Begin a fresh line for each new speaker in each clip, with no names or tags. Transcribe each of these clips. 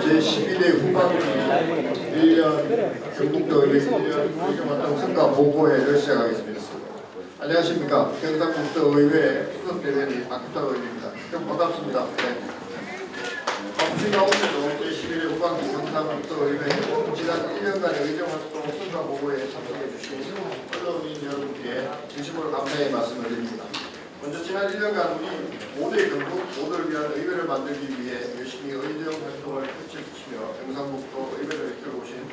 제12대 후반기 1년 경북도 의회 1년 의정활동 성과 보고회를 시작하겠습니다. 안녕하십니까. 경상북도 의회 수석대변인 박규탁 의원입니다. 좀 반갑습니다. 네. 바쁘신 가운데도 제11대 후반기 경상북도 의회 지난 1년간의 의정활동 성과 보고회에 참석해 주신 언론인 여러분께 진심으로 감사의 말씀을 드립니다. 먼저 지난 1년간 우리 모두의 경북, 모두를 위한 의회를 만들기 위해 열심히 의정 활동을 펼쳐주시며 경상북도 의회를 이끌어오신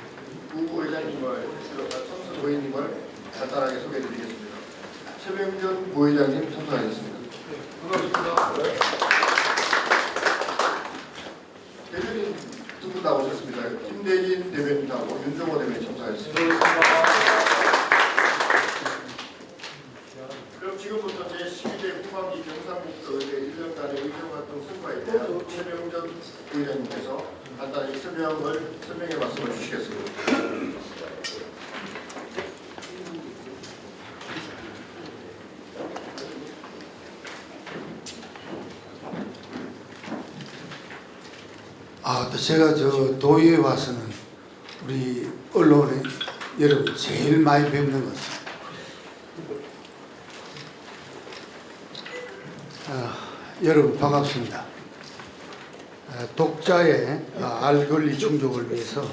부의장님을 비롯한 참석 의원님을 간단하게 소개해드리겠습니다. 최병전 부의장님 참석하셨습니다. 반갑습니다. 대변인 두 분 나오셨습니다. 김대진 대변인하고 윤종호 대변인 참석하셨습니다. 그럼 지금부터 제12대 후반기 경상북도 의회 1년간의 의정활동 성과에 대한 최병전 부의장님께서 간단히 설명의 말씀을 주시겠습니다.
또 제가 저 도의회에 와서는 우리 언론에 여러분 제일 많이 뵙는 것은 여러분 반갑습니다. 독자의 알 권리 충족을 위해서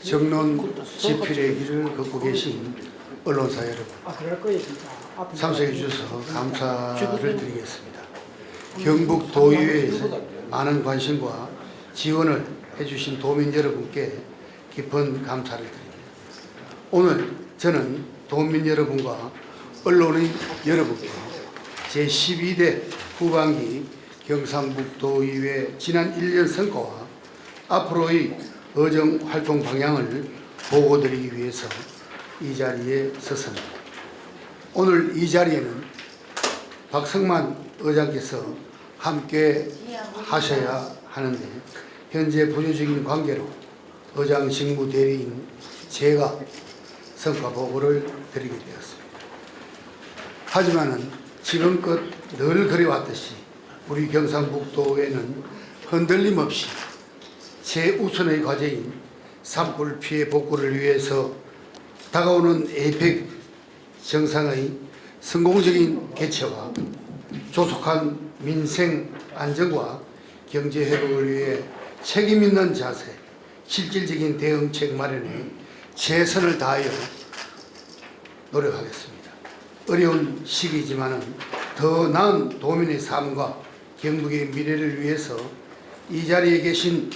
정론 집필의 길을 걷고 계신 언론사 여러분 참석해 주셔서 감사를 드리겠습니다. 경북 도의회에서 많은 관심과 지원을 해주신 도민 여러분께 깊은 감사를 드립니다. 오늘 저는 도민 여러분과 언론의 여러분께 제12대 후반기 경상북도의회 지난 1년 성과와 앞으로의 의정활동 방향을 보고드리기 위해서 이 자리에 섰습니다. 오늘 이 자리에는 박성만 의장께서 함께 하셔야 하는데 현재 부조적인 관계로 의장 직무 대리인 제가 성과 보고를 드리게 되었습니다. 하지만은 지금껏 늘 그래왔듯이 우리 경상북도에는 흔들림 없이 최우선의 과제인 산불 피해 복구를 위해서 다가오는 에이펙 정상의 성공적인 개최와 조속한 민생 안정과 경제 회복을 위해 책임 있는 자세, 실질적인 대응책 마련에 최선을 다하여 노력하겠습니다. 어려운 시기이지만은 더 나은 도민의 삶과 경북의 미래를 위해서 이 자리에 계신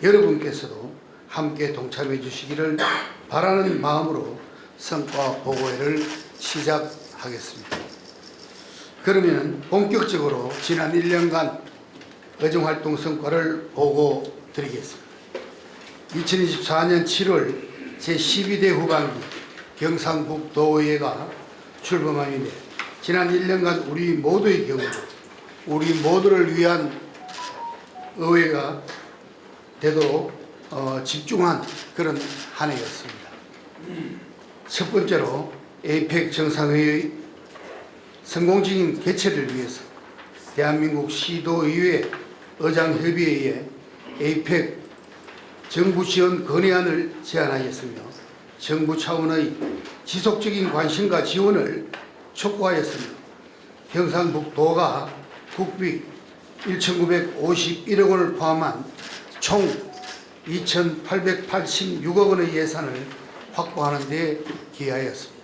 여러분께서도 함께 동참해 주시기를 바라는 마음으로 성과 보고회를 시작하겠습니다. 그러면 본격적으로 지난 1년간 의정활동 성과를 보고 드리겠습니다. 2024년 7월 제12대 후반기 경상북도의회가 출범함인데 지난 1년간 우리 모두의 경우 우리 모두를 위한 의회가 되도록 집중한 그런 한 해였습니다. 첫 번째로 에이펙 정상회의 성공적인 개최를 위해서 대한민국 시도의회 의장협의회에 에이펙 정부 지원 건의안을 제안하였으며 정부 차원의 지속적인 관심과 지원을 촉구하였으며 경상북도가 국비 1,951억 원을 포함한 총 2,886억 원의 예산을 확보하는 데 기여하였습니다.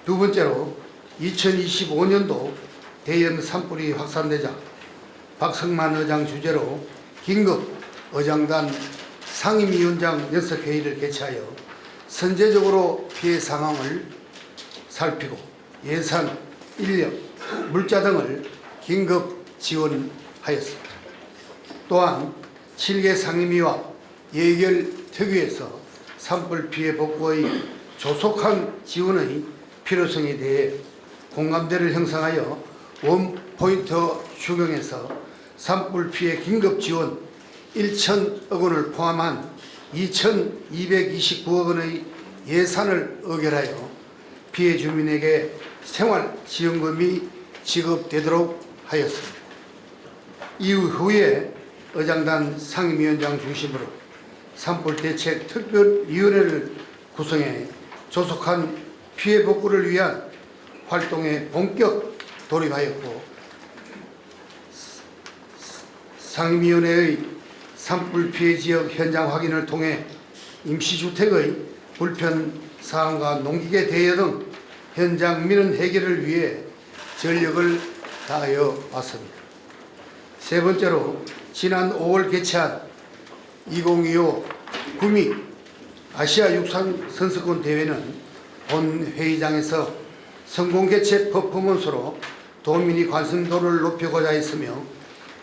두 번째로 2025년도 대형 산불이 확산되자 박성만 의장 주재로 긴급 의장단 상임위원장 연석회의를 개최하여 선제적으로 피해 상황을 살피고 예산, 인력, 물자 등을 긴급 지원하였습니다. 또한 7개 상임위와 예결특위에서 산불 피해 복구의 조속한 지원의 필요성에 대해 공감대를 형성하여 원포인트 추경에서 산불 피해 긴급 지원 1,000억 원을 포함한 2,229억 원의 예산을 의결하여 피해 주민에게 생활지원금이 지급되도록 하였습니다. 이후에 의장단 상임위원장 중심으로 산불대책 특별위원회를 구성해 조속한 피해 복구를 위한 활동에 본격 돌입하였고, 상임위원회의 산불 피해 지역 현장 확인을 통해 임시주택의 불편 사항과 농기계 대여 등 현장 민원 해결을 위해 전력을 다하여 왔습니다. 세 번째로 지난 5월 개최한 2025 구미 아시아 육상 선수권 대회는 본 회의장에서 성공 개최 퍼포먼스로 도민이 관심도를 높이고자 했으며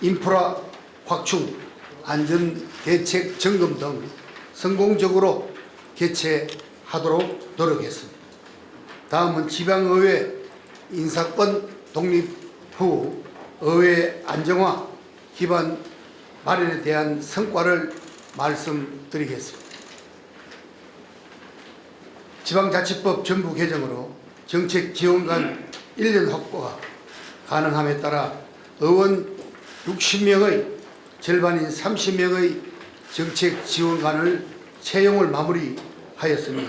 인프라 확충, 안전 대책 점검 등 성공적으로 개최하도록 노력했습니다. 다음은 지방의회 인사권 독립 후 의회 안정화 기반 마련에 대한 성과를 말씀드리겠습니다. 지방자치법 전부 개정으로 정책 지원관 1년 확보가 가능함에 따라 의원 60명의 절반인 30명의 정책 지원관을 채용을 마무리하였으며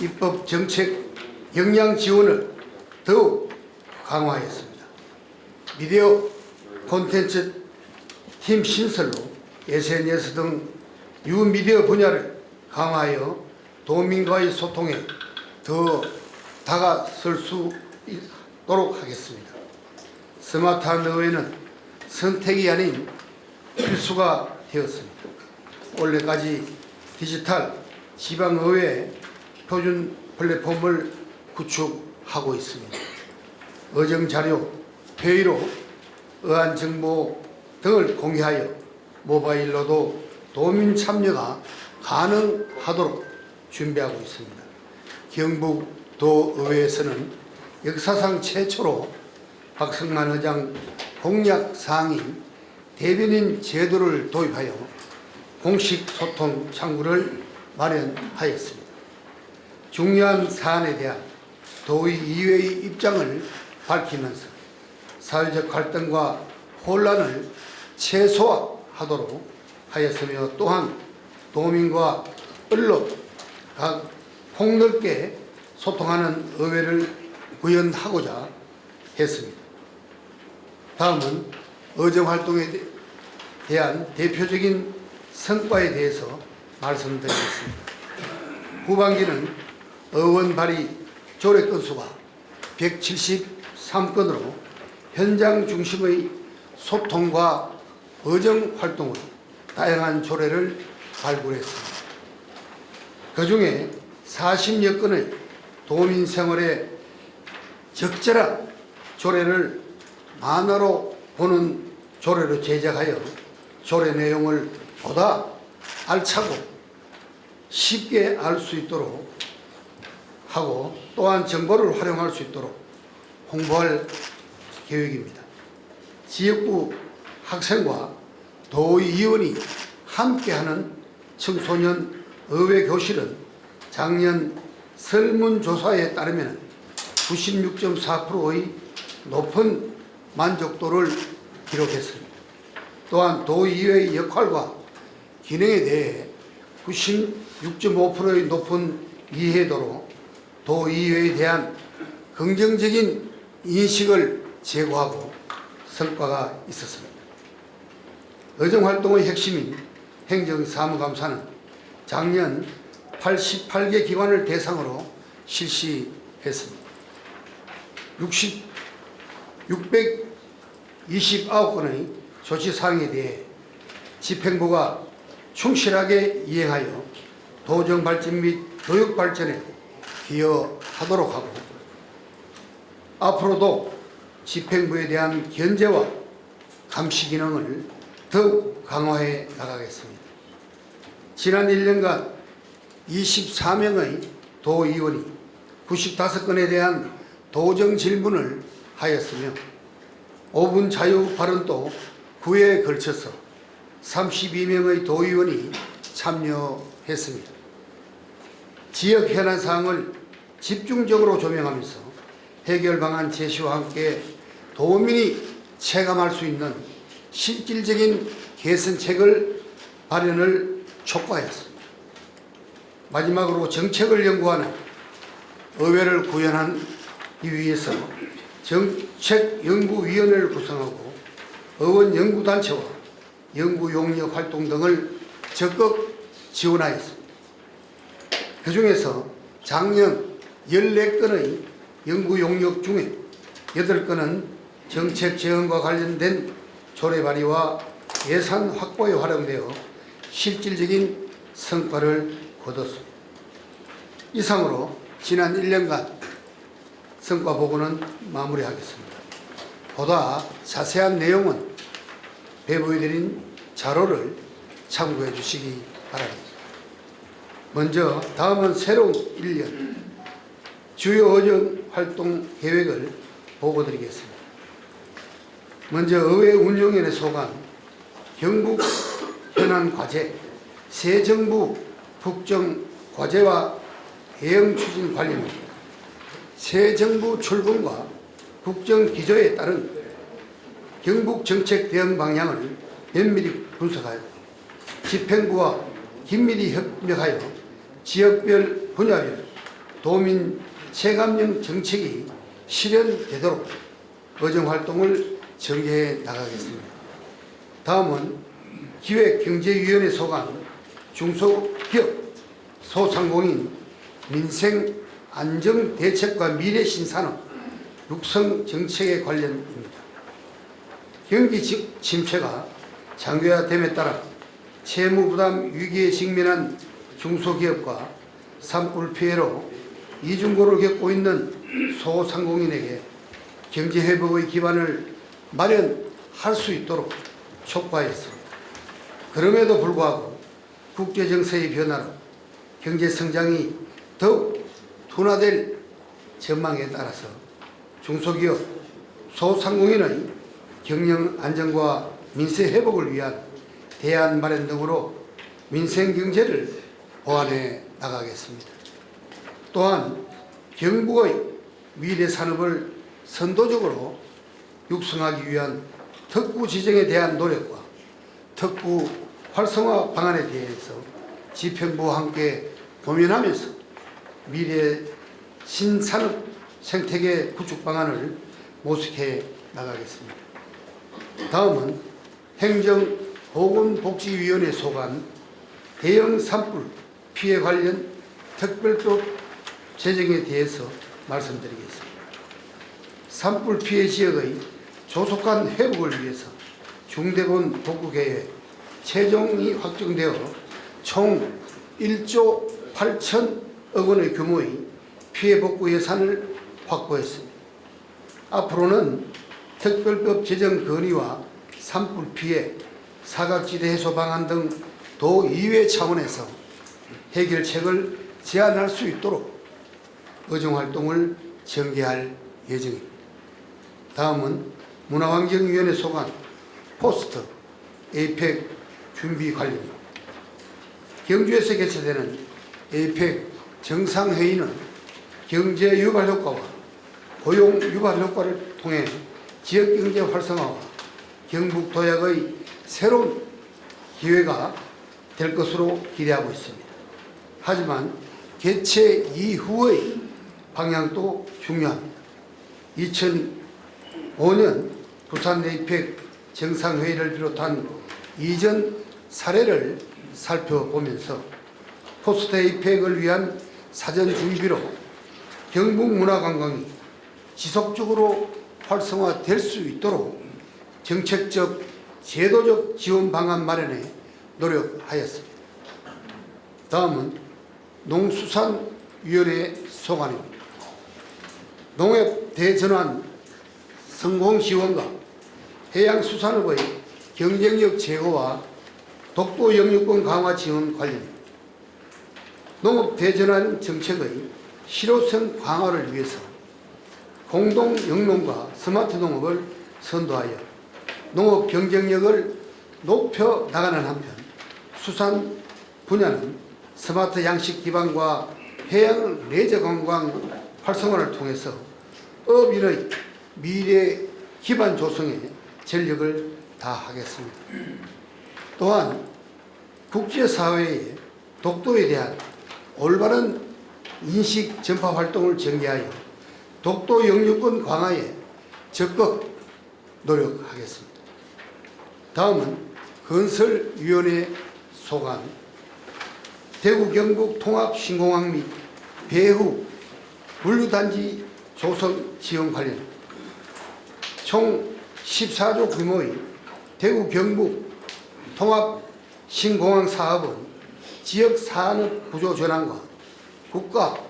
입법 정책 역량 지원을 더욱 강화하였습니다. 미디어 콘텐츠 팀 신설로 SNS 등 유미디어 분야를 강화하여 도민과의 소통에 더 다가설 수 있도록 하겠습니다. 스마트한 의회는 선택이 아닌 필수가 되었습니다. 올해까지 디지털 지방의회 표준 플랫폼을 구축하고 있습니다. 의정자료, 회의로 의안 정보 등을 공개하여 모바일로도 도민 참여가 가능하도록 준비하고 있습니다. 경북도의회에서는 역사상 최초로 박성만 의장 공약 사항인 대변인 제도를 도입하여 공식 소통 창구를 마련하였습니다. 중요한 사안에 대한 도의 이회의 입장을 밝히면서 사회적 갈등과 혼란을 최소화하도록 하였으며, 또한 도민과 언론, 각 폭넓게 소통하는 의회를 구현하고자 했습니다. 다음은 의정활동에 대한 대표적인 성과에 대해서 말씀드리겠습니다. 후반기는 의원 발의 조례 건수가 173건으로 현장 중심의 소통과 의정활동으로 다양한 조례를 발굴했습니다. 그중에 40여 건의 도민 생활에 적절한 조례를 만화로 보는 조례로 제작하여 조례 내용을 보다 알차고 쉽게 알 수 있도록 하고, 또한 정보를 활용할 수 있도록 홍보할 계획입니다. 지역구 학생과 도의원이 함께하는 청소년 의회 교실은 작년 설문조사에 따르면 96.4%의 높은 만족도를 기록했습니다. 또한 도의회의 역할과 기능에 대해 96.5%의 높은 이해도로 도의회에 대한 긍정적인 인식을 제고하고 성과가 있었습니다. 의정활동의 핵심인 행정사무감사는 작년 88개 기관을 대상으로 실시했습니다. 629건의 조치사항에 대해 집행부가 충실하게 이행하여 도정 발전 및 교육 발전에 기여하도록 하고, 앞으로도 집행부에 대한 견제와 감시 기능을 더욱 강화해 나가겠습니다. 지난 1년간 24명의 도의원이 95건에 대한 도정 질문을 하였으며 5분 자유 발언도 9회에 걸쳐서 32명의 도의원이 참여했습니다. 지역 현안 사항을 집중적으로 조명하면서 해결 방안 제시와 함께 도민이 체감할 수 있는 실질적인 개선책을 발현을 촉구하였습니다. 마지막으로 정책을 연구하는 의회를 구현하기 위해서 정책연구위원회를 구성하고 의원 연구단체와 연구용역 활동 등을 적극 지원하였습니다. 그 중에서 작년 14건의 연구용역 중에 8건은 정책 제언과 관련된 조례 발의와 예산 확보에 활용되어 실질적인 성과를 거뒀습니다. 이상으로 지난 1년간 성과 보고는 마무리하겠습니다. 보다 자세한 내용은 배부해드린 자료를 참고해 주시기 바랍니다. 먼저 다음은 새로운 1년 주요 의정 활동 계획을 보고드리겠습니다. 먼저 의회 운영위원회 소관, 경북 현안 과제, 새 정부 국정 과제와 대응 추진 관련입니다. 새 정부 출범과 국정 기조에 따른 경북 정책 대응 방향을 면밀히 분석하여 집행부와 긴밀히 협력하여 지역별 분야별 도민 체감형 정책이 실현되도록 의정활동을 전개해 나가겠습니다. 다음은 기획경제위원회 소관, 중소기업, 소상공인, 민생 안정대책과 미래신산업, 육성정책에 관련입니다. 경기 침체가 장기화됨에 따라 채무부담 위기에 직면한 중소기업과 산불 피해로 이중고를 겪고 있는 소상공인에게 경제회복의 기반을 마련할 수 있도록 촉구하였습니다. 그럼에도 불구하고 국제정세의 변화로 경제성장이 더욱 둔화될 전망에 따라서 중소기업, 소상공인의 경영 안정과 민세 회복을 위한 대안 마련 등으로 민생경제를 보완해 나가겠습니다. 또한 경북의 미래산업을 선도적으로 육성하기 위한 특구 지정에 대한 노력과 특구 활성화 방안에 대해서 집행부와 함께 고민하면서 미래 신산업 생태계 구축 방안을 모색해 나가겠습니다. 다음은 행정보건복지위원회 소관 대형 산불 피해 관련 특별법 제정에 대해서 말씀드리겠습니다. 산불 피해 지역의 조속한 회복을 위해서 중대본 복구 계획 최종이 확정되어 총 1조 8천억 원의 규모의 피해 복구 예산을 확보했습니다. 앞으로는 특별법 제정 건의와 산불 피해, 사각지대 해소 방안 등 도의회 차원에서 해결책을 제안할 수 있도록 의정활동을 전개할 예정입니다. 다음은 문화환경위원회 소관 포스트 에이펙 준비 관련입니다. 경주에서 개최되는 에이펙 정상회의는 경제 유발 효과와 고용 유발 효과를 통해 지역경제 활성화와 경북 도약의 새로운 기회가 될 것으로 기대하고 있습니다. 하지만 개최 이후의 방향도 중요합니다. 2005년 부산 에이펙 정상회의를 비롯한 이전 사례를 살펴보면서 포스트 에이펙을 위한 사전 준비로 경북 문화관광이 지속적으로 활성화될 수 있도록 정책적, 제도적 지원 방안 마련에 노력하였습니다. 다음은 농수산위원회 소관입니다. 농업 대전환 성공 지원과 해양수산업의 경쟁력 제고와 독도 영유권 강화 지원 관련입니다. 농업 대전환 정책의 실효성 강화를 위해서 공동 영농과 스마트 농업을 선도하여 농업 경쟁력을 높여 나가는 한편 수산 분야는 스마트 양식 기반과 해양 레저 관광 활성화를 통해서 업인의 미래 기반 조성에 전력을 다하겠습니다. 또한 국제사회의 독도에 대한 올바른 인식 전파 활동을 전개하여 독도 영유권 강화에 적극 노력하겠습니다. 다음은 건설위원회 소관, 대구 경북 통합 신공항 및 배후 물류단지 조성 지원 관련 총 14조 규모의 대구 경북 통합 신공항 사업은 지역 산업 구조 전환과 국가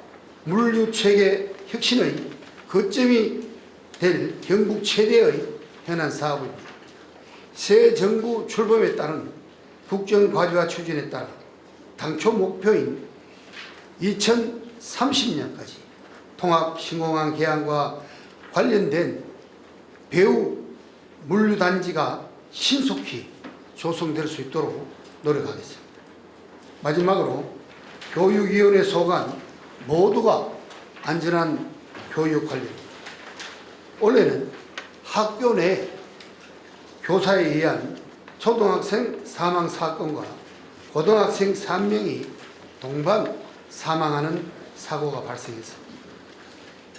물류 체계 혁신의 거점이 될 경북 최대의 현안 사업입니다. 새 정부 출범에 따른 국정 과제와 추진에 따라 당초 목표인 2030년까지 통합 신공항 개항과 관련된 배후 물류단지가 신속히 조성될 수 있도록 노력하겠습니다. 마지막으로 교육위원회 소관 모두가 안전한 교육 관련. 올해는 학교 내 교사에 의한 초등학생 사망 사건과 고등학생 3명이 동반 사망하는 사고가 발생했습니다.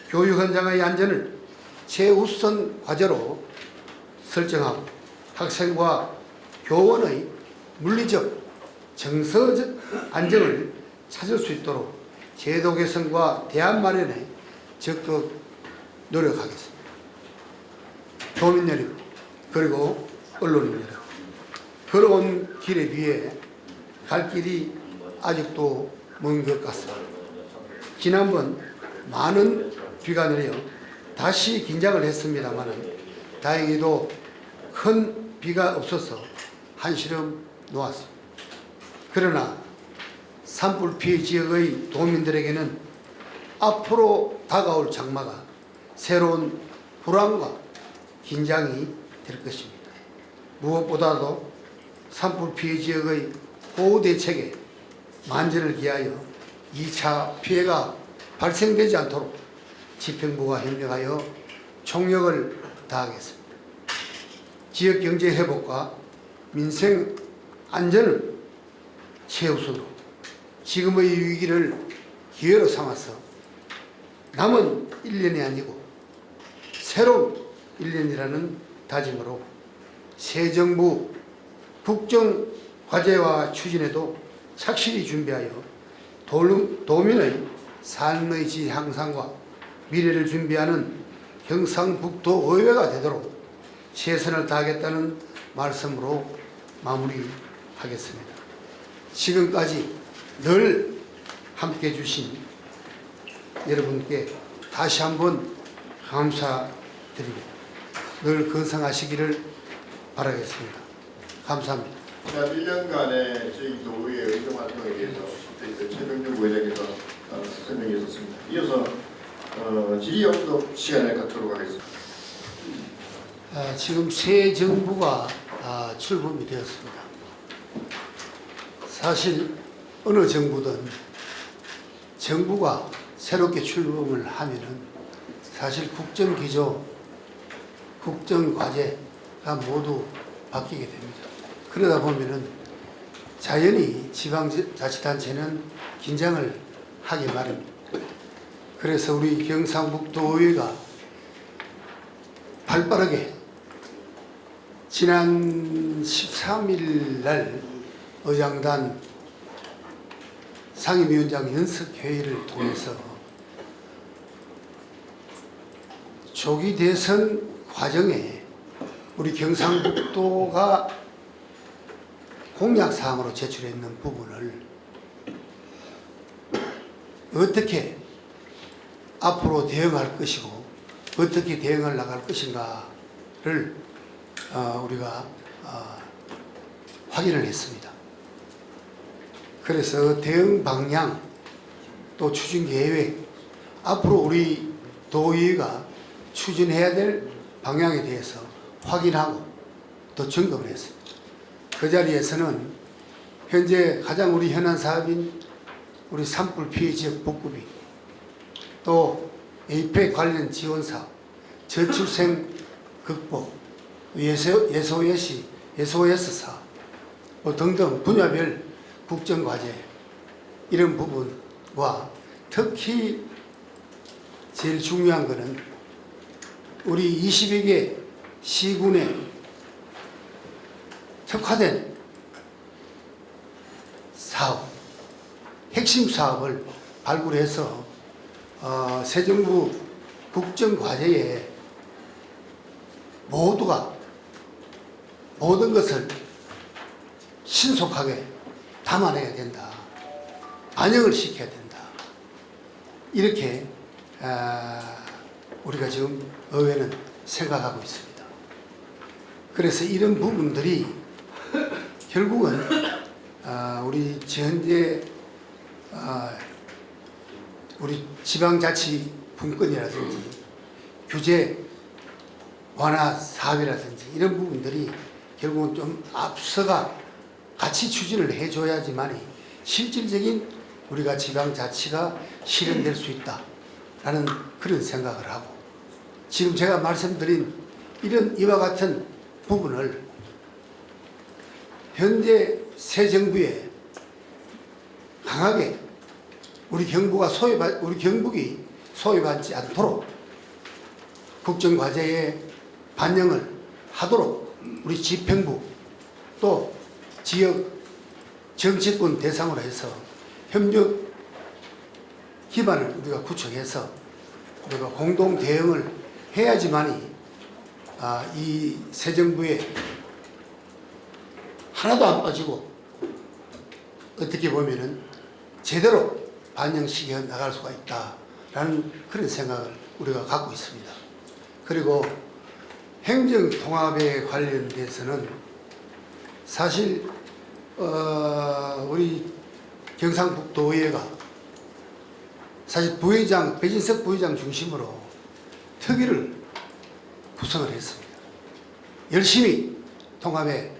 교육 현장의 안전을 최우선 과제로 설정하고 학생과 교원의 물리적, 정서적 안정을 찾을 수 있도록 제도 개선과 대안 마련에 적극 노력하겠습니다. 도민 여러분, 그리고 언론인 여러분, 걸어온 길에 비해 갈 길이 아직도 먼 것 같습니다. 지난번 많은 비가 내려 다시 긴장을 했습니다만 다행히도 큰 비가 없어서 한시름 놓았습니다. 그러나 산불 피해 지역의 도민들에게는 앞으로 다가올 장마가 새로운 불안과 긴장이 될 것입니다. 무엇보다도 산불 피해 지역의 보호 대책에 만전을 기하여 2차 피해가 발생되지 않도록 집행부가 협력하여 총력을 다하겠습니다. 지역 경제 회복과 민생 안전을 최우선으로 지금의 위기를 기회로 삼아서 남은 1년이 아니고 새로운 1년이라는 다짐으로 새 정부 국정 과제와 추진에도 착실히 준비하여 도민의 삶의 질 향상과 미래를 준비하는 경상북도 의회가 되도록 최선을 다하겠다는 말씀으로 마무리하겠습니다. 지금까지 늘 함께해 주신 여러분께 다시 한번 감사드립니다. 늘 건강하시기를 바라겠습니다. 감사합니다.
지난 1년간의 저희 도의회 의정 활동에 대해서 최병준 부회장께서 설명해 주셨습니다. 이어서 질의응답 시간을 갖도록 하겠습니다.
지금 새 정부가 출범이 되었습니다. 사실 어느 정부든 정부가 새롭게 출범을 하면은 사실 국정기조, 국정과제가 모두 바뀌게 됩니다. 그러다 보면은 자연히 지방자치단체는 긴장을 하기 마련입니다. 그래서 우리 경상북도 의회가 발빠르게 지난 13일 날 의장단 상임위원장 연석회의를 통해서 조기 대선 과정에 우리 경상북도가 공약사항으로 제출했는 부분을 어떻게 앞으로 대응할 것이고 어떻게 대응을 나갈 것인가를 우리가 확인을 했습니다. 그래서 대응 방향 또 추진 계획 앞으로 우리 도의회가 추진해야 될 방향에 대해서 확인하고 또 점검을 했습니다. 그 자리에서는 현재 가장 우리 현안 사업인 우리 산불 피해 지역 복구비 또 에이펙 관련 지원 사업, 저출생 극복, SOS 사업, 뭐 등등 분야별 국정과제 이런 부분과 특히 제일 중요한 것은 우리 20여 개 시군에 특화된 사업, 핵심 사업을 발굴해서 새 정부 국정과제에 모두가 모든 것을 신속하게 담아내야 된다. 반영을 시켜야 된다. 이렇게 우리가 지금 의회는 생각하고 있습니다. 그래서 이런 부분들이 결국은 우리 현재 우리 지방자치 분권이라든지 규제 완화 사업이라든지 이런 부분들이 결국은 좀 앞서가 같이 추진을 해줘야지만 실질적인 우리가 지방자치가 실현될 수 있다라는 그런 생각을 하고, 지금 제가 말씀드린 이와 같은 부분을 현재 새 정부에 강하게 우리 경북이 소외받지 않도록 국정과제에 반영을 하도록 우리 집행부 또 지역 정치권 대상으로 해서 협력 기반을 우리가 구축해서 우리가 공동 대응을 해야지만이 이 새 정부에 하나도 안 빠지고 어떻게 보면은 제대로 반영시켜 나갈 수가 있다라는 그런 생각을 우리가 갖고 있습니다. 그리고 행정통합에 관련돼서는 사실 우리 경상북도의회가 사실 배진석 부회장 중심으로 특위를 구성을 했습니다. 열심히 통합에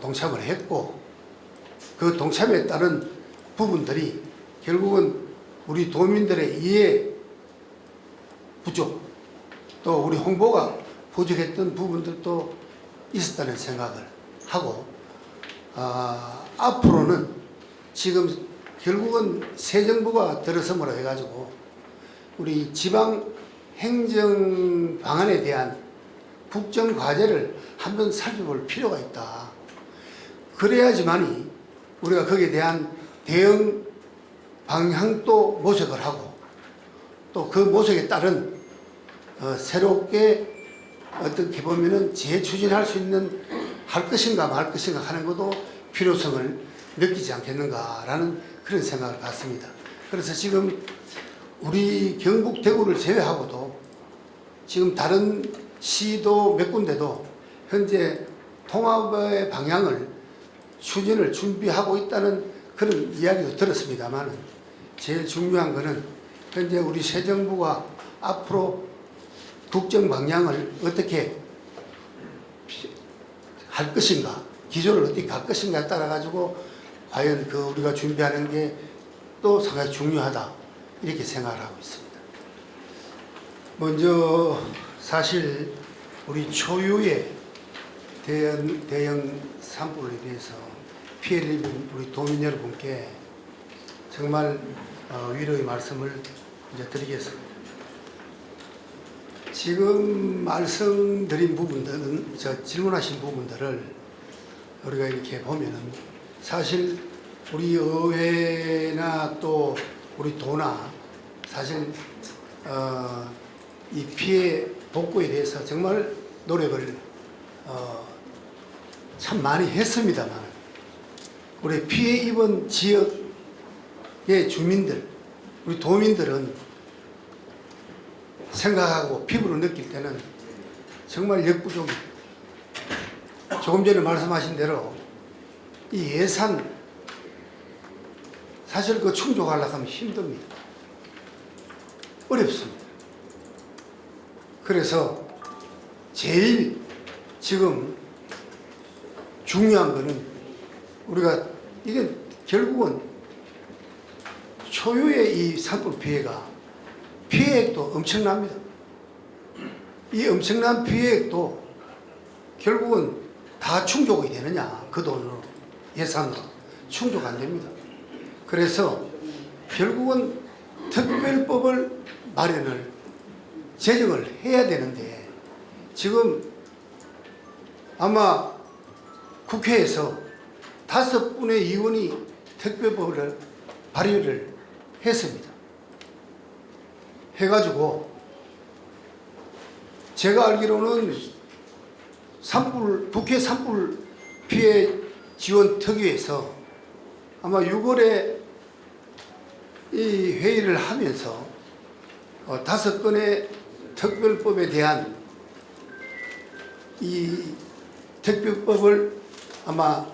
동참을 했고, 그 동참에 따른 부분들이 결국은 우리 도민들의 이해 부족, 또 우리 홍보가 부족했던 부분들도 있었다는 생각을 하고, 앞으로는 지금 결국은 새 정부가 들어섬으로 해가지고 우리 지방 행정 방안에 대한 국정 과제를 한번 살펴볼 필요가 있다. 그래야지만이 우리가 거기에 대한 대응 방향도 모색을 하고, 또 그 모색에 따른 새롭게 어떻게 보면은 재추진할 수 있는 할 것인가 말 것인가 하는 것도 필요성을 느끼지 않겠는가라는 그런 생각을 갖습니다. 그래서 지금 우리 경북 대구를 제외하고도 지금 다른 시도 몇 군데도 현재 통합의 방향을 추진을 준비하고 있다는 그런 이야기도 들었습니다만, 제일 중요한 것은 현재 우리 새 정부가 앞으로 국정 방향을 어떻게 할 것인가, 기조를 어떻게 갈 것인가에 따라 가지고 과연 그 우리가 준비하는 게 또 상당히 중요하다, 이렇게 생각을 하고 있습니다. 먼저 사실 우리 초유의 대형 산불에 대해서 피해를 입은 우리 도민 여러분께 정말 위로의 말씀을 이제 드리겠습니다. 지금 말씀드린 부분들은, 질문하신 부분들을 우리가 이렇게 보면은 사실 우리 의회나 또 우리 도나 사실 이 피해 복구에 대해서 정말 노력을 참 많이 했습니다만, 우리 피해 입은 지역의 주민들, 우리 도민들은 생각하고 피부로 느낄 때는 정말 역부족이, 조금 전에 말씀하신 대로 이 예산 사실 그 충족하려고 하면 힘듭니다. 어렵습니다. 그래서 제일 지금 중요한 거는 우리가 이게 결국은 초유의 이 산불 피해액도 엄청납니다. 이 엄청난 피해액도 결국은 다 충족이 되느냐, 그 돈으로. 예산으로 충족 안 됩니다. 그래서 결국은 특별법을 마련을 제정을 해야 되는데 지금 아마 국회에서 5분의 의원이 특별법을 발의를 했습니다. 해가지고 제가 알기로는 국회 산불 피해 지원 특위에서 아마 6월에 이 회의를 하면서 5건의 특별법에 대한 이 특별법을 아마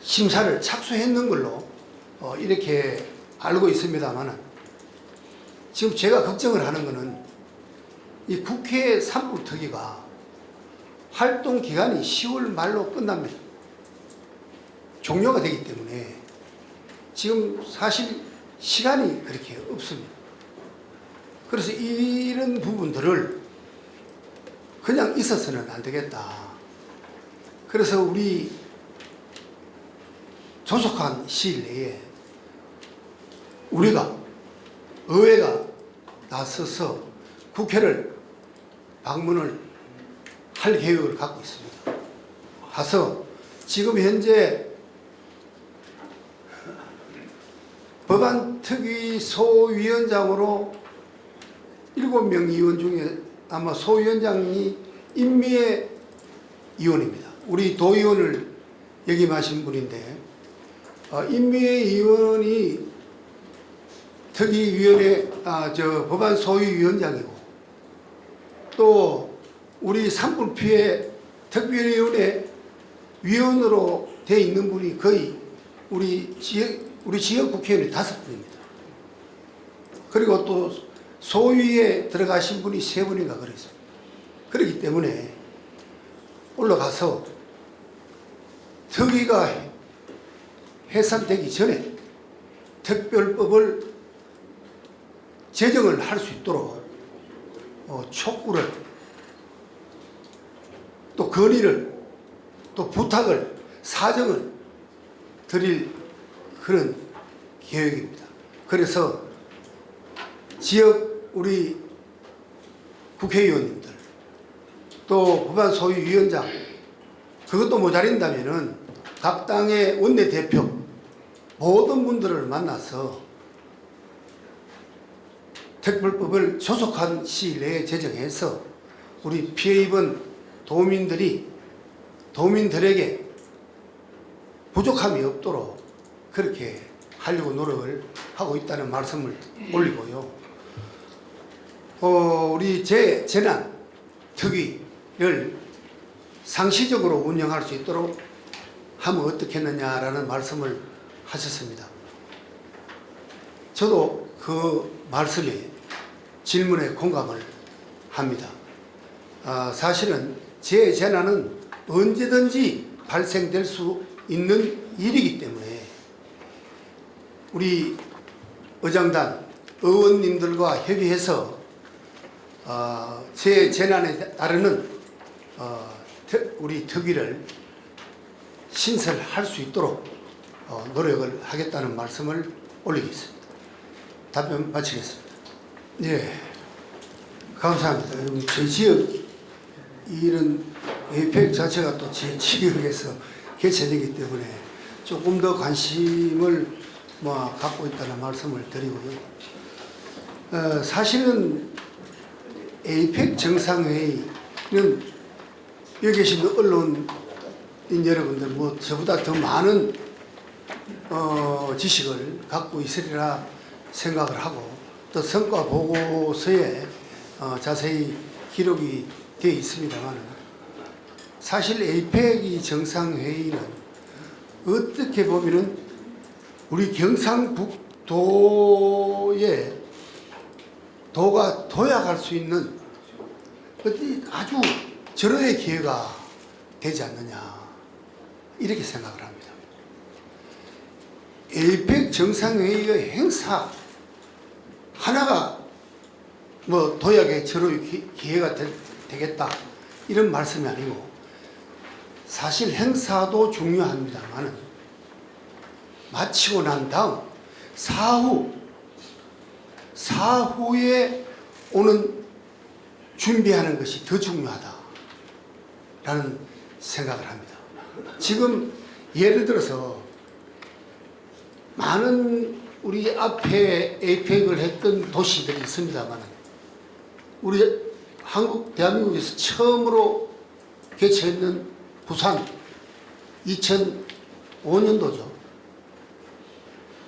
심사를 착수했는 걸로 이렇게 알고 있습니다만은 지금 제가 걱정을 하는 것은 이 국회 산불특위가 활동 기간이 10월 말로 끝납니다. 종료가 되기 때문에 지금 사실 시간이 그렇게 없습니다. 그래서 이런 부분들을 그냥 있어서는 안 되겠다. 그래서 우리 조속한 시일 내에 우리가 의회가 나서서 국회를 방문을 할 계획을 갖고 있습니다. 가서 지금 현재 법안특위 소위원장으로 7명 의원 중에 아마 소위원장이 임미애 의원입니다. 우리 도의원을 역임하신 분인데 임미애 의원이 특위위원회 법안 소위위원장이고 또 우리 산불 피해 특별위원회 위원으로 돼 있는 분이 거의 우리 지역 국회의원이 5분입니다. 그리고 또 소위에 들어가신 분이 3분인가 그랬습니다. 그렇기 때문에 올라가서 특위가 해산되기 전에 특별법을 제정을 할 수 있도록 촉구를 또 건의를 또 부탁을 사정을 드릴 그런 계획입니다. 그래서 지역 우리 국회의원님들 또 법안 소위위원장 그것도 모자란다면은 각 당의 원내대표 모든 분들을 만나서 특별법을 조속한 시일 내에 제정해서 우리 피해 입은 도민들에게 부족함이 없도록 그렇게 하려고 노력을 하고 있다는 말씀을 올리고요. 우리 재난 특위를 상시적으로 운영할 수 있도록 하면 어떻겠느냐라는 말씀을 하셨습니다. 저도 그 말씀에 질문에 공감을 합니다. 사실은 재난은 언제든지 발생될 수 있는 일이기 때문에 우리 의장단 의원님들과 협의해서 재난에 따르는 우리 특위를 신설할 수 있도록 노력을 하겠다는 말씀을 올리겠습니다. 답변 마치겠습니다. 네, 감사합니다. 제 지역 이런 에이펙 자체가 또 제 지역에서 개최되기 때문에 조금 더 관심을 갖고 있다는 말씀을 드리고요. 사실은 에이펙 정상회의는 여기 계신 언론인 여러분들 저보다 더 많은 지식을 갖고 있으리라 생각을 하고 또 성과 보고서에 자세히 기록이 되어 있습니다만 사실 에이펙 정상회의는 어떻게 보면은 우리 경상북도의 도가 도약할 수 있는 아주 절호의 기회가 되지 않느냐 이렇게 생각을 합니다. 에이펙 정상회의의 행사 하나가 도약의 절호의 기회가 되겠다 이런 말씀이 아니고 사실 행사도 중요합니다만 마치고 난 다음 사후에 오는 준비하는 것이 더 중요하다라는 생각을 합니다. 지금 예를 들어서 많은 우리 앞에 에이펙을 했던 도시들이 있습니다만 우리 대한민국에서 처음으로 개최했는 부산 2005년도죠.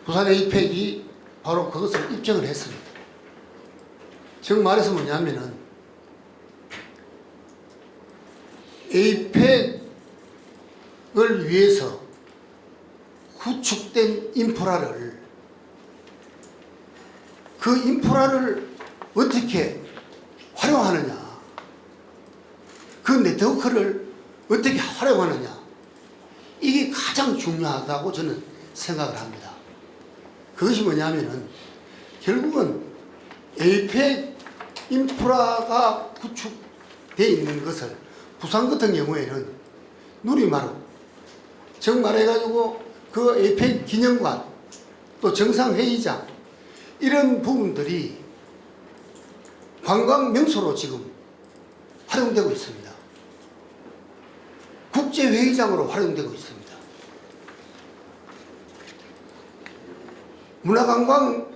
부산 에이펙이 바로 그것을 입증을 했습니다. 즉 말해서 뭐냐면은 에이펙을 위해서 구축된 인프라를 어떻게 활용하느냐, 그 네트워크를 어떻게 활용하느냐, 이게 가장 중요하다고 저는 생각을 합니다. 그것이 뭐냐면은 결국은 에이펙 인프라가 구축되어 있는 것을 부산 같은 경우에는 누리마루, 즉 말해가지고 그 에이펙 기념관, 또 정상회의장, 이런 부분들이 관광 명소로 지금 활용되고 있습니다. 국제회의장으로 활용되고 있습니다. 문화관광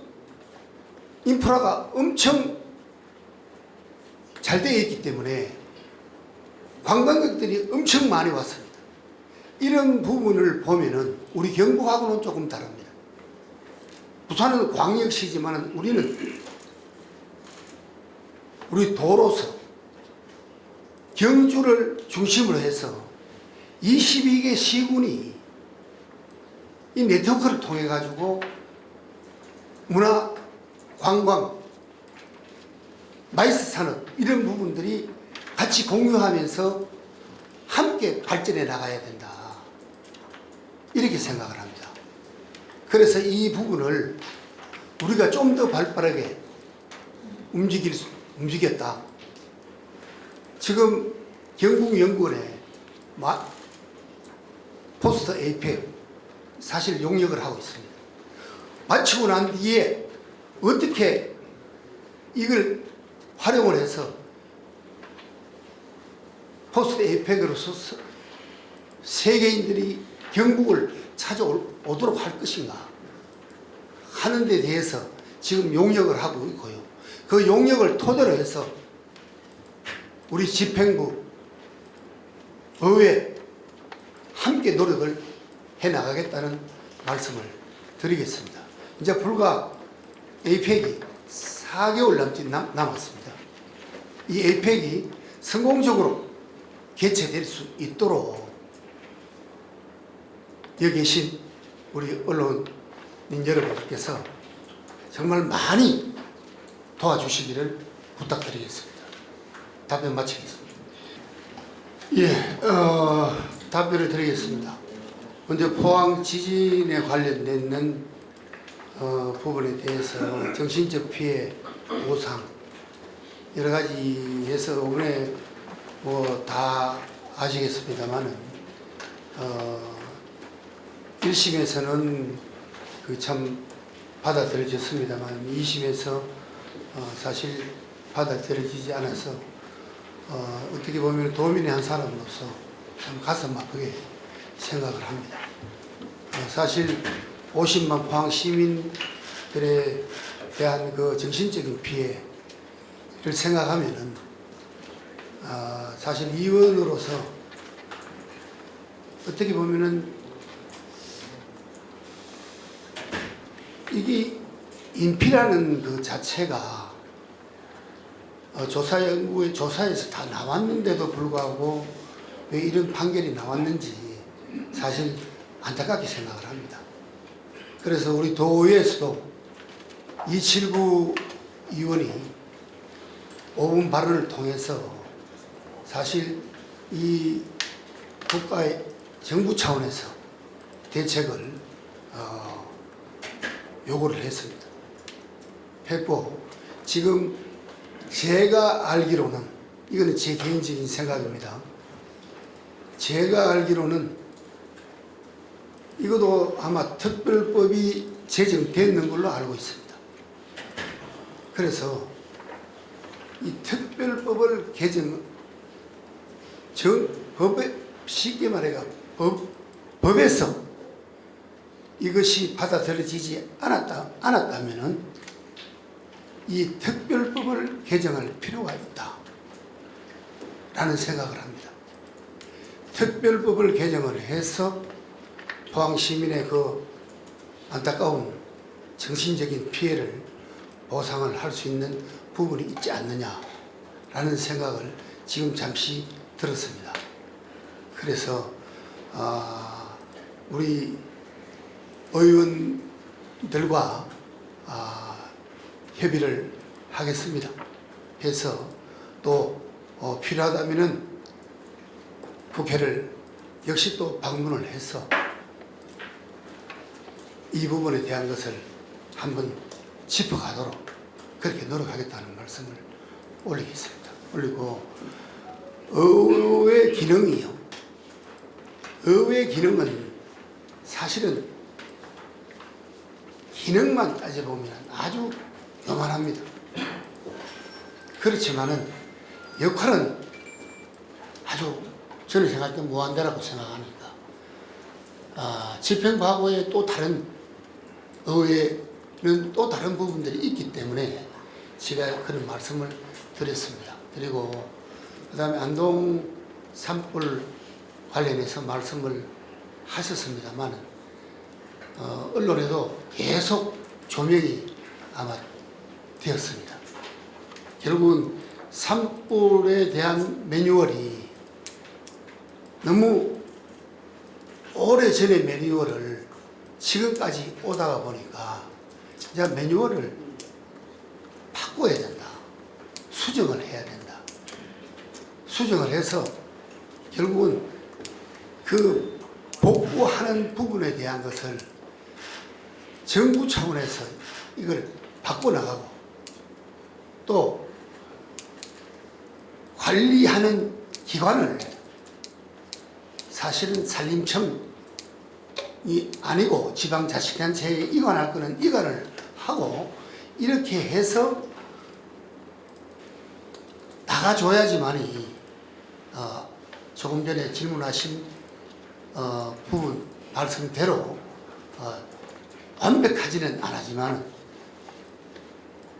인프라가 엄청 잘 되어 있기 때문에 관광객들이 엄청 많이 왔습니다. 이런 부분을 보면은 우리 경북하고는 조금 다릅니다. 부산은 광역시지만 우리 도로서 경주를 중심으로 해서 22개 시군이 이 네트워크를 통해 가지고 문화, 관광, 마이스 산업 이런 부분들이 같이 공유하면서 함께 발전해 나가야 된다, 이렇게 생각을 합니다. 그래서 이 부분을 우리가 좀 더 발빠르게 움직였다. 지금 경북연구원에 포스트 에이펙 사실 용역을 하고 있습니다. 마치고 난 뒤에 어떻게 이걸 활용을 해서 포스트 에이펙으로서 세계인들이 경북을 찾아오도록 할 것인가 하는 데 대해서 지금 용역을 하고 있고요. 그 용역을 토대로 해서 우리 집행부, 의회 함께 노력을 해나가겠다는 말씀을 드리겠습니다. 이제 불과 에이펙이 4개월 남았습니다. 이 에이펙이 성공적으로 개최될 수 있도록 여기 계신 우리 언론인 여러분들께서 정말 많이 도와주시기를 부탁드리겠습니다. 답변 마치겠습니다. 답변을 드리겠습니다. 먼저 포항 지진에 관련된 부분에 대해서 정신적 피해 보상 여러 가지 해서 이번에 다 아시겠습니다만은 1심에서는 참 받아들여졌습니다만 2심에서 사실 받아들여지지 않아서 어떻게 보면 도민의 한 사람으로서 참 가슴 아프게 생각을 합니다. 사실 50만 포항 시민들에 대한 그 정신적인 피해를 생각하면은 사실 의원으로서 어떻게 보면은 이게 인피라는 그 자체가 조사에서 다 나왔는데도 불구하고 왜 이런 판결이 나왔는지 사실 안타깝게 생각을 합니다. 그래서 우리 도의회에서도 279 의원이 5분 발언을 통해서 사실 이 국가의 정부 차원에서 대책을 요구를 했고 지금 제가 알기로는 이거는 제 개인적인 생각입니다. 제가 알기로는 이것도 아마 특별법이 제정됐는 걸로 알고 있습니다. 그래서 이 특별법을 법에 쉽게 말해가 법에서 이것이 받아들여지지 않았다면은 이 특별법을 개정할 필요가 있다 라는 생각을 합니다. 특별법을 개정을 해서 포항시민의 그 안타까운 정신적인 피해를 보상을 할 수 있는 부분이 있지 않느냐라는 생각을 지금 잠시 들었습니다. 그래서 우리 의원들과 협의를 하겠습니다. 해서 또 필요하다면은 국회를 역시 또 방문을 해서 이 부분에 대한 것을 한번 짚어가도록 그렇게 노력하겠다는 말씀을 올리겠습니다. 올리고 의회 기능이요. 의회 기능은 사실은 기능만 따져보면 아주 요만합니다. 그렇지만은 역할은 아주 저는 생각할 때 무한대라고 생각하니까 집행과거에 또 다른 의회는 또 다른 부분들이 있기 때문에 제가 그런 말씀을 드렸습니다. 그리고 그 다음에 안동 산불 관련해서 말씀을 하셨습니다만 언론에도 계속 조명이 아마 되었습니다. 결국은 산불에 대한 매뉴얼이 너무 오래전의 매뉴얼을 지금까지 오다가 보니까 이제 매뉴얼을 바꿔야 된다. 수정을 해야 된다. 수정을 해서 결국은 그 복구하는 부분에 대한 것을 정부 차원에서 이걸 바꿔나가고 또 관리하는 기관을 사실은 산림청이 아니고 지방자치단체에 이관할 거는 이관을 하고 이렇게 해서 나가줘야지만이 조금 전에 질문하신 부분 말씀대로 완벽하지는 않았지만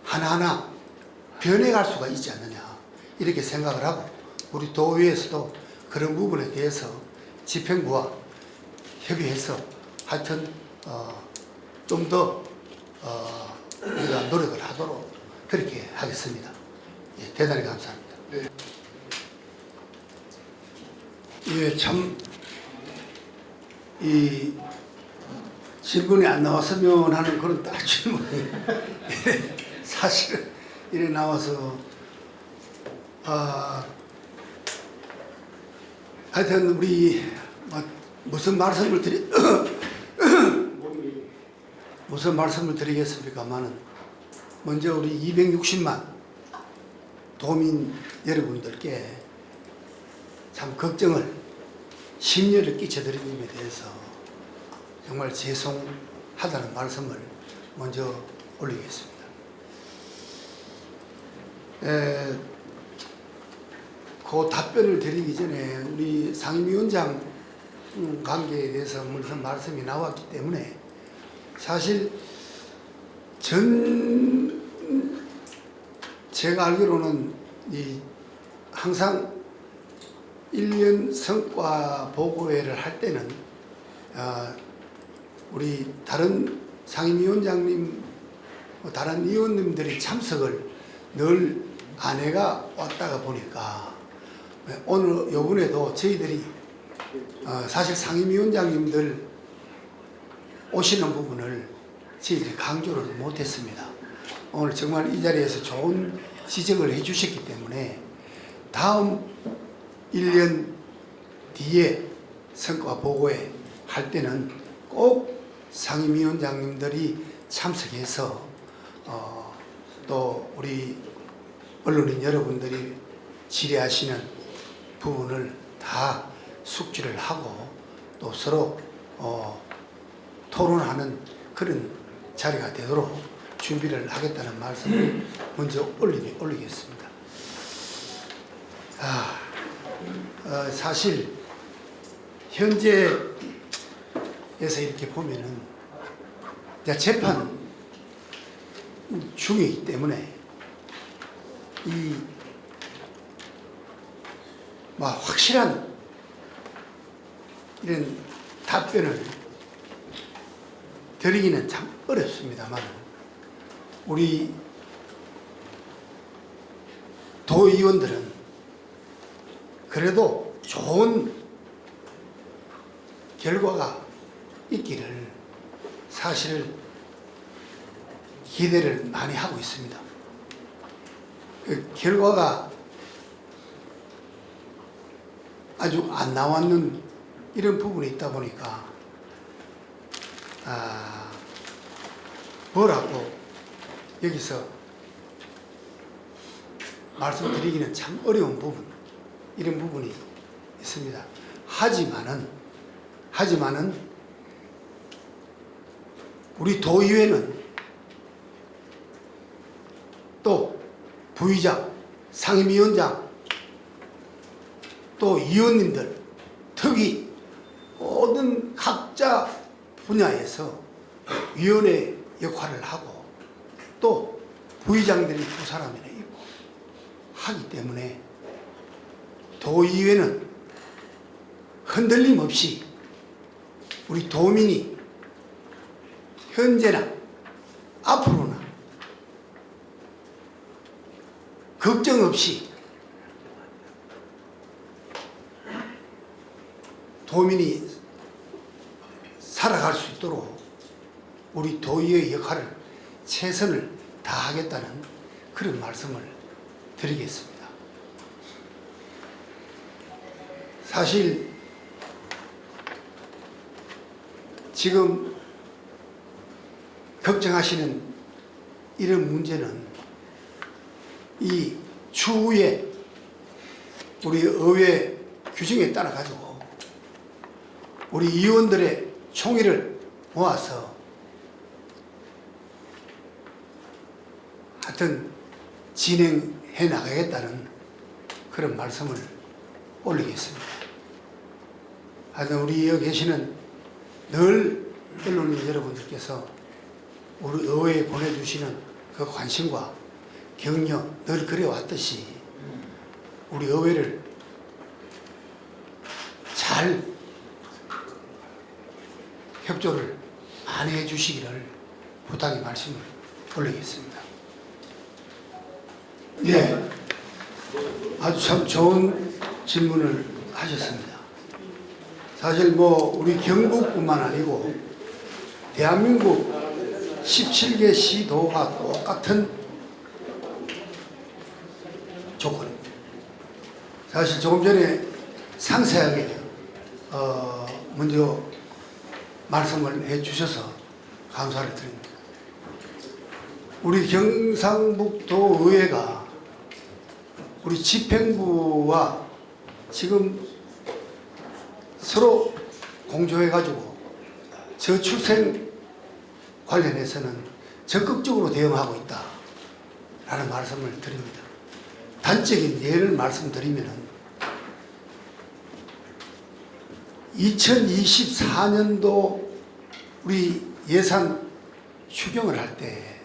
하나하나 변해갈 수가 있지 않느냐 이렇게 생각을 하고 우리 도의회에서도 그런 부분에 대해서 집행부와 협의해서 하여튼 좀 더 우리가 노력을 하도록 그렇게 하겠습니다. 예, 대단히 감사합니다.
네.
예, 참 이 질문이 안 나왔으면 하는 그런 딱 질문이 사실은 이래 나와서 하여튼 우리 무슨 말씀을 드리겠습니까만은 먼저 우리 260만 도민 여러분들께 참 걱정을 심려를 끼쳐드린 점에 대해서 정말 죄송하다는 말씀을 먼저 올리겠습니다. 그 답변을 드리기 전에 우리 상임위원장 관계에 대해서 무슨 말씀이 나왔기 때문에 사실 제가 알기로는 항상 1년 성과 보고회를 할 때는 우리 다른 상임위원장님, 다른 위원님들이 참석을 늘 아내가 왔다가 보니까 오늘 요번에도 저희들이 사실 상임위원장님들 오시는 부분을 저희들이 강조를 못했습니다. 오늘 정말 이 자리에서 좋은 지적을 해주셨기 때문에 다음 1년 뒤에 성과 보고회 할 때는 꼭 상임위원장님들이 참석해서 또 우리 언론인 여러분들이 질의하시는 부분을 다 숙지를 하고 또 서로 토론하는 그런 자리가 되도록 준비를 하겠다는 말씀을 먼저 올리겠습니다. 사실 현재에서 이렇게 보면은 재판 중이기 때문에 확실한 이런 답변을 드리기는 참 어렵습니다만, 우리 도의원들은 그래도 좋은 결과가 있기를 사실 기대를 많이 하고 있습니다. 그 결과가 아주 안 나왔는 이런 부분이 있다 보니까 뭐라고 여기서 말씀드리기는 참 어려운 부분, 이런 부분이 있습니다. 하지만은 우리 도의회는 또 부의장, 상임위원장, 또 위원님들, 특히 모든 각자 분야에서 위원회 역할을 하고, 또 부의장들이 두 사람이나 있고 하기 때문에 도의회는 흔들림 없이 우리 도민이 현재나 앞으로나 걱정 없이 도민이 살아갈 수 있도록 우리 도의회의 역할을 최선을 다하겠다는 그런 말씀을 드리겠습니다. 사실 지금 걱정하시는 이런 문제는 이 추후에 우리 의회 규정에 따라 가지고 우리 의원들의 총의를 모아서 하여튼 진행해 나가겠다는 그런 말씀을 올리겠습니다. 하여튼 우리 여기 계시는 늘 언론인 여러분들께서 우리 의회에 보내주시는 그 관심과 격려 늘 그래왔듯이 우리 의회를 잘 협조를 많이 해주시기를 부탁의 말씀을 올리겠습니다. 네, 아주 참 좋은 질문을 하셨습니다. 사실 우리 경북뿐만 아니고 대한민국 17개 시도가 똑같은 조건입니다. 사실 조금 전에 상세하게 먼저 말씀을 해 주셔서 감사를 드립니다. 우리 경상북도 의회가 우리 집행부와 지금 서로 공조해 가지고 저출생 관련해서는 적극적으로 대응하고 있다라는 말씀을 드립니다. 단적인 예를 말씀드리면 2024년도 우리 예산 추경을 할 때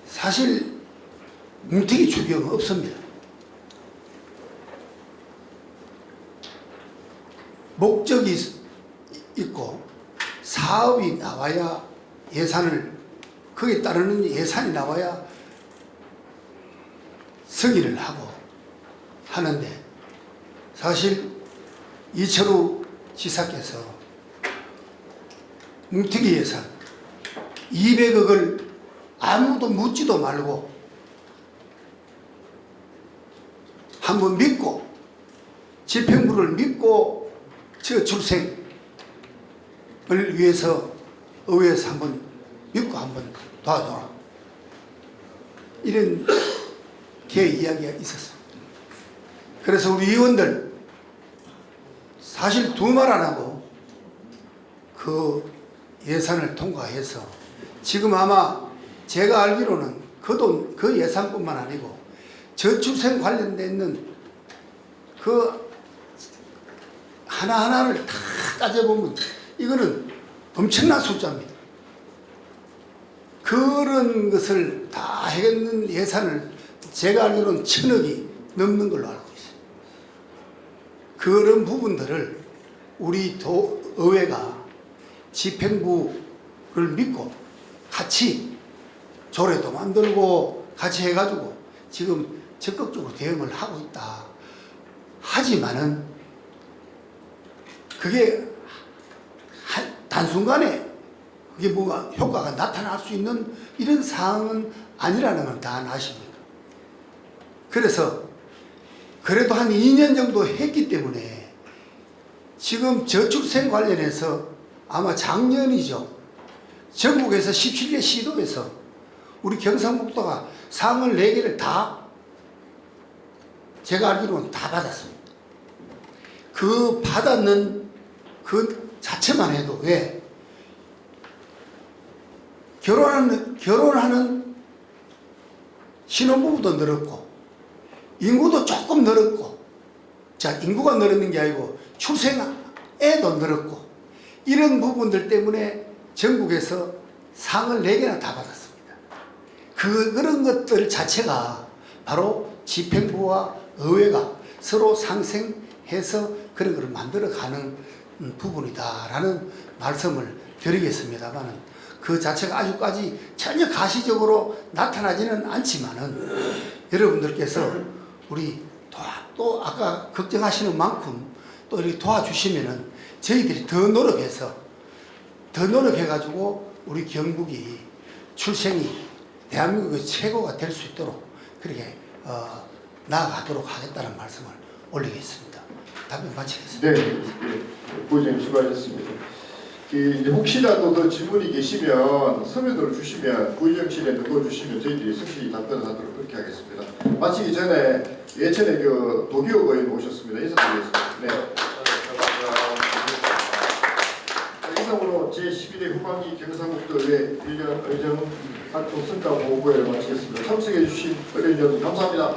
사실 뭉태기 추경은 없습니다. 목적이 있고 사업이 나와야 예산을, 거기에 따르는 예산이 나와야 승인을 하고 하는데, 사실 이철우 지사께서 뭉태기 예산 200억을 아무도 묻지도 말고 한번 믿고, 집행부를 믿고 저출생을 위해서 의회에서 한번 믿고 한번 도와줘라, 이런 게 이야기가 있었습니다. 그래서 우리 의원들 사실 두 말 안 하고 그 예산을 통과해서 지금 아마 제가 알기로는 그 돈, 그 예산뿐만 아니고 저출생 관련돼 있는 그 하나하나를 다 따져보면 이거는 엄청난 숫자입니다. 그런 것을 다 해결하는 예산을 제가 알기로는 1,000억이 넘는 걸로 알고 있어요. 그런 부분들을 우리 의회가 집행부를 믿고 같이 조례도 만들고 같이 해가지고 지금 적극적으로 대응을 하고 있다. 하지만은 그게 단순간에 그게 뭐가 효과가 나타날 수 있는 이런 상황은 아니라는 건 다 아십니까? 그래서 그래도 한 2년 정도 했기 때문에 지금 저출생 관련해서 아마 작년이죠. 전국에서 17개 시도에서 우리 경상북도가 상을 4개를 다 제가 알기로는 다 받았습니다. 그 받았는 그 자체만 해도 왜 결혼하는 신혼부부도 늘었고 인구도 조금 늘었고, 자, 인구가 늘었는 게 아니고 출생애도 늘었고 이런 부분들 때문에 전국에서 상을 4개나 다 받았습니다. 그런 것들 자체가 바로 집행부와 의회가 서로 상생해서 그런 걸 만들어가는 부분이다라는 말씀을 드리겠습니다만 그 자체가 아직까지 전혀 가시적으로 나타나지는 않지만은 여러분들께서 우리 또 아까 걱정하시는 만큼 또 이렇게 도와주시면은 저희들이 더 노력해가지고 우리 경북이 출생이 대한민국의 최고가 될 수 있도록 그렇게 나아가도록 하겠다는 말씀을 올리겠습니다. 답변 마치겠습니다.
네, 부장님 수고하셨습니다. 이제 혹시라도 더 질문이 계시면 서면으로 주시면 부의장실에 넣어주시면 저희들이 즉시 답변을 하도록 그렇게 하겠습니다. 마치기 전에 예천에 그 도기호 의원 오셨습니다. 인사드리겠습니다. 네. 이상으로 제11회 후반기 경상북도의회 1년 의정 활동 성과 보고회를 마치겠습니다. 참석해 주신 의원 여러분 감사합니다.